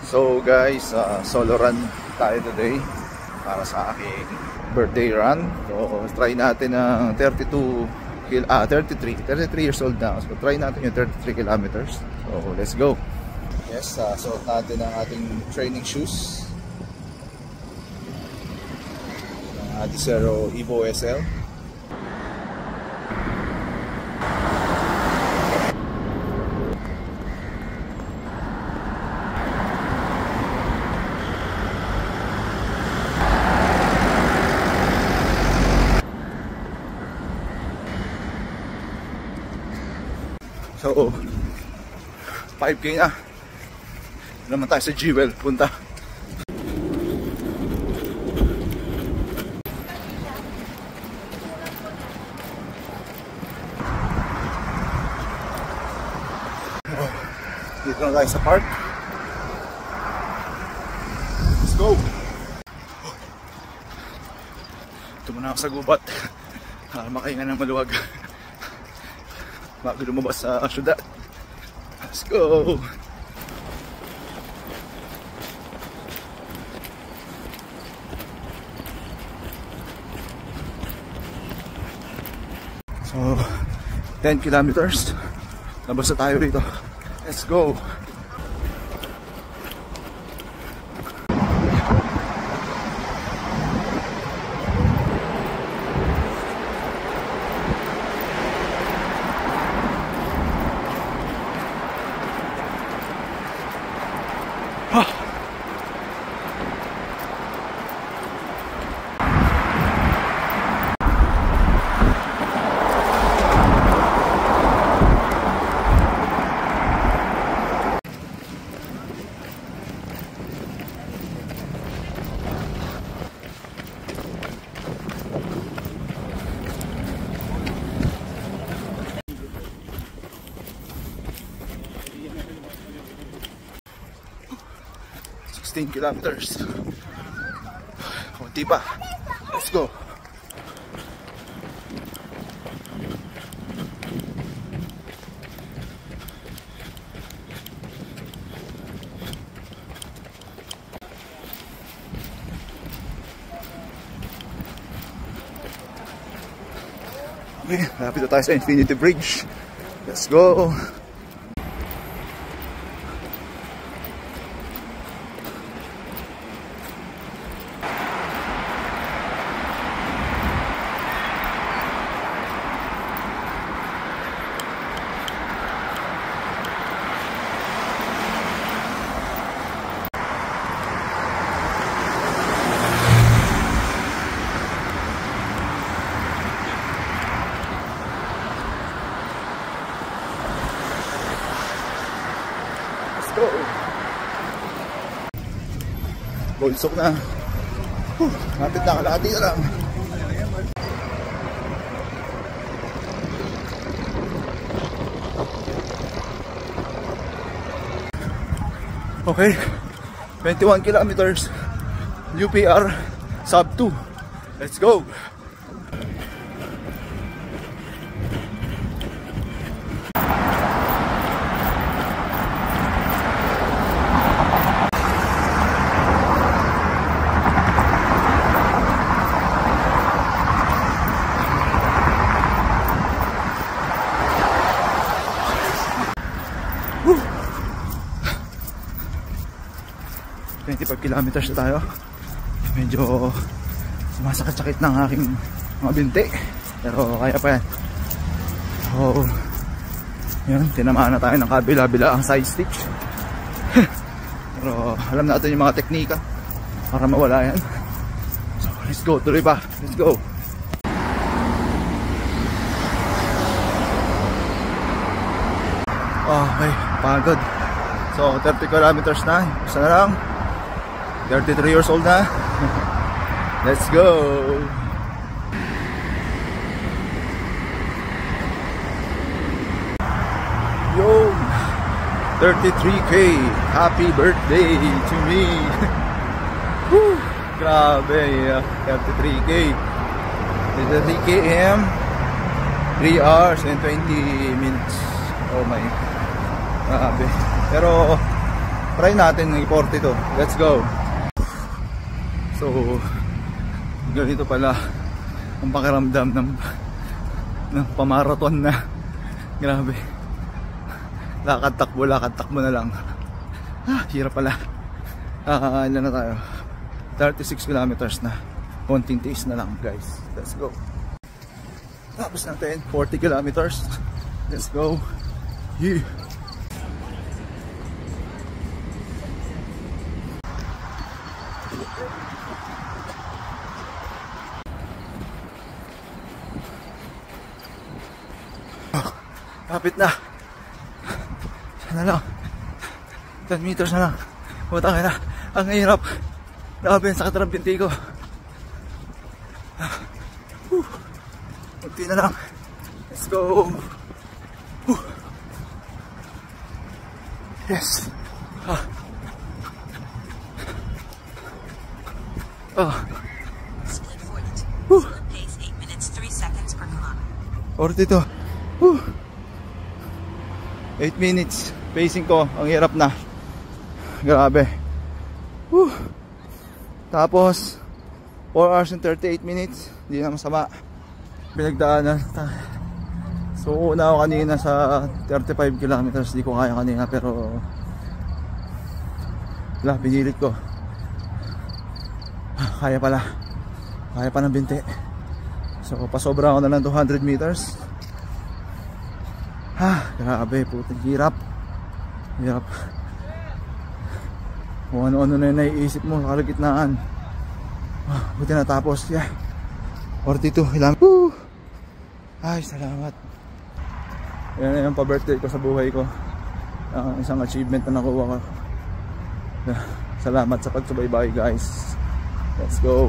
So guys, solo run tayo today para sa aking birthday run. So try natin ang 33 years old na. So try natin yung 33 kilometers. So let's go. Yes, suot natin ang ating training shoes. Ang Adizero Evo SL. So, 5K na. Naman tayo sa Jewel. Punta. Dito na tayo sa park. Let's go. Ito muna ako sa gubat. Makahinga ng maluwag. Bago lumabas sa syudad. Let's go! So, 10 kilometers. Labas na tayo rito. Let's go! Kilometers. Kunti pa. Let's go. Okay, lapit na tayo sa Infinity Bridge. Let's go. Bulsok na. Napit na, kalahati na lang. Okay, 21 kilometers. UPR sub 2. Let's go. Woo! 25 kilometers na tayo. Medyo sumasakit-sakit ng aking mga binti, pero kaya pa yan. So yun, tinamaan na tayo ng kabila-bila ang side stitch. Pero alam natin yung mga teknika para mawala yan. So let's go, tuloy pa. Let's go. Okay, pagod. So 30 kilometers na. Isa na lang. 33 years old na. Let's go. Yo, 33K. Happy birthday to me. Woo, grabe. 33K. 33 km. 3 hours and 20 minutes. Oh my. Grabe. Pero try natin ng 42. Let's go. So ganito pala ang pakiramdam ng pamarathon na. Grabe, lakad takbo na lang. Hirap pala. Ilan na tayo? 36 kilometers na. Konting tiis na lang guys. Let's go. Tapos natin 40 kilometers. Let's go. Yeah. Kapit na. Sana lang 10 meters na lang. Putang ina, ang hirap. Grabe, sakit ng binti ko. Kunti na lang. Let's go. Yes. Speed 42. Pace 8 minutes 3 seconds per kilometer. 8 minutes. Pacing ko, ang hirap na. Grabe. Tapos 4 hours and 38 minutes. Hindi na masama. Pinagdaanan. So una ako kanina sa 35 kilometers. Hindi ko kaya kanina, pero wala, pinilit ko. Kaya pala. Kaya pa ng binti. So pasobra ako na lang 200 meters. Grabe, putang hirap. Hirap. Kung ano-ano na yung naiisip mo sa kalagitnaan. Buti natapos. Yeah. 42 kilometers. Ay, salamat. Yan na yung pa-birthday ko sa buhay ko. Isang achievement na nakuha ko. Salamat sa pagsubaybay guys. Let's go.